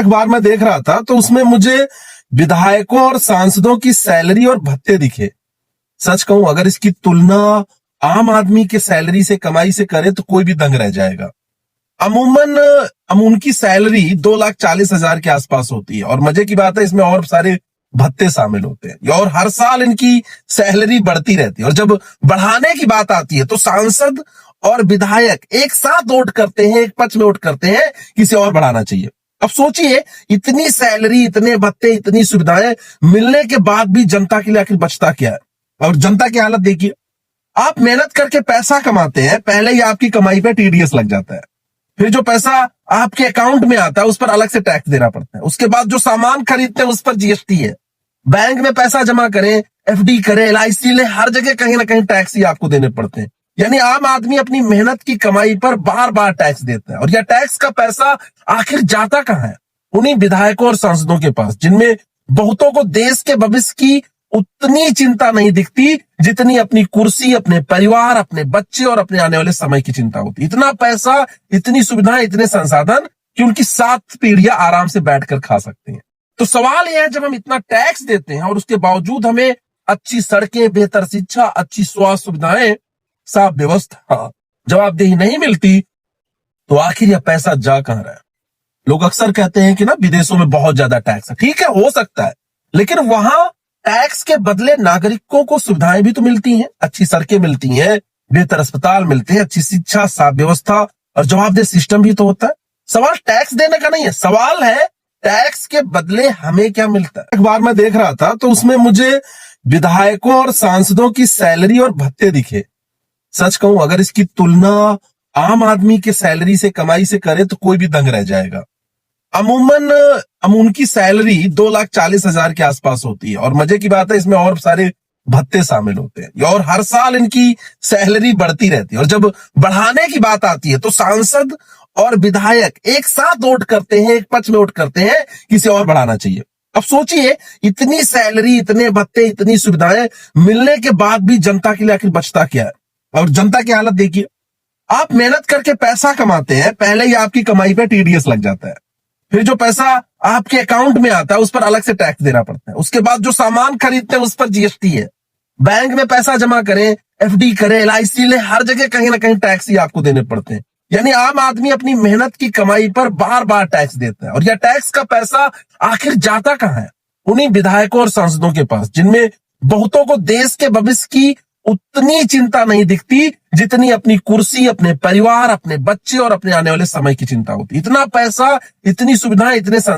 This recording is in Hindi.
अखबार में देख रहा था तो उसमें मुझे विधायकों और सांसदों की सैलरी और भत्ते दिखे। सच कहूं, अगर इसकी तुलना आम आदमी के सैलरी से, कमाई से करे तो कोई भी दंग रह जाएगा। अमूमन उनकी सैलरी 2,40,000 के आसपास होती है और मजे की बात है इसमें और सारे भत्ते शामिल होते हैं और हर साल इनकी सैलरी बढ़ती रहती है। और जब बढ़ाने की बात आती है तो सांसद और विधायक एक साथ वोट करते हैं, एक पक्ष में वोट करते हैं किसे और बढ़ाना चाहिए। अब सोचिए, इतनी सैलरी, इतने भत्ते, इतनी सुविधाएं मिलने के बाद भी जनता के लिए आखिर बचता क्या है। और जनता की हालत देखिए, आप मेहनत करके पैसा कमाते हैं, पहले ही आपकी कमाई पे टीडीएस लग जाता है, फिर जो पैसा आपके अकाउंट में आता है उस पर अलग से टैक्स देना पड़ता है, उसके बाद जो सामान खरीदते हैं उस पर जीएसटी है, बैंक में पैसा जमा करें, एफडी करें, एलआईसी ले, हर जगह कहीं ना कहीं टैक्स ही आपको देने पड़ते हैं। यानी आम आदमी अपनी मेहनत की कमाई पर बार बार टैक्स देता है और यह टैक्स का पैसा आखिर जाता कहां है? उन्हीं विधायकों और सांसदों के पास, जिनमें बहुतों को देश के भविष्य की उतनी चिंता नहीं दिखती जितनी अपनी कुर्सी, अपने परिवार, अपने बच्चे और अपने आने वाले समय की चिंता होती। इतना पैसा, इतनी सुविधाएं, इतने संसाधन कि उनकी 7 पीढ़ियां आराम से बैठकर खा सकते हैं। तो सवाल यह है, जब हम इतना टैक्स देते हैं और उसके बावजूद हमें अच्छी सड़कें, बेहतर शिक्षा, अच्छी स्वास्थ्य सुविधाएं, साफ व्यवस्था, जवाबदेही नहीं मिलती, तो आखिर यह पैसा जा कहां रहा है? लोग अक्सर कहते हैं कि ना विदेशों में बहुत ज्यादा टैक्स है। ठीक है, हो सकता है, लेकिन वहां टैक्स के बदले नागरिकों को सुविधाएं भी तो मिलती हैं, अच्छी सड़कें मिलती हैं, बेहतर अस्पताल मिलते हैं, अच्छी शिक्षा, साफ व्यवस्था और जवाबदेह सिस्टम भी तो होता है। सवाल टैक्स देने का नहीं है, सवाल है टैक्स के बदले हमें क्या मिलता है। अखबार में देख रहा था तो उसमें मुझे विधायकों और सांसदों की सैलरी और भत्ते दिखे। सच कहूं, अगर इसकी तुलना आम आदमी के सैलरी से, कमाई से करे तो कोई भी दंग रह जाएगा। अमूमन उनकी सैलरी 2,40,000 के आसपास होती है और मजे की बात है इसमें और सारे भत्ते शामिल होते हैं और हर साल इनकी सैलरी बढ़ती रहती है। और जब बढ़ाने की बात आती है तो सांसद और विधायक एक साथ वोट करते हैं, एक पक्ष में वोट करते हैं किसे और बढ़ाना चाहिए। अब सोचिए, इतनी सैलरी, इतने भत्ते, इतनी सुविधाएं मिलने के बाद भी जनता के लिए आखिर बचता क्या है? और जनता की हालत देखिए, आप मेहनत करके पैसा कमाते हैं, पहले ही आपकी कमाई पे टीडीएस लग जाता है, फिर जो पैसा आपके अकाउंट में आता है उस पर अलग से टैक्स देना पड़ता है, उसके बाद जो सामान खरीदते हैं उस पर जीएसटी है, बैंक में पैसा जमा करें, एफडी करें, एलआईसी ले, हर जगह कहीं ना कहीं टैक्स ही आपको देने पड़ते हैं। यानी आम आदमी अपनी मेहनत की कमाई पर बार बार टैक्स देता है और यह टैक्स का पैसा आखिर जाता कहां है? उन्हीं विधायकों और सांसदों के पास, जिनमें बहुतों को देश के भविष्य की उतनी चिंता नहीं दिखती जितनी अपनी कुर्सी, अपने परिवार, अपने बच्चे और अपने आने वाले समय की चिंता होती। इतना पैसा, इतनी सुविधाएं, इतने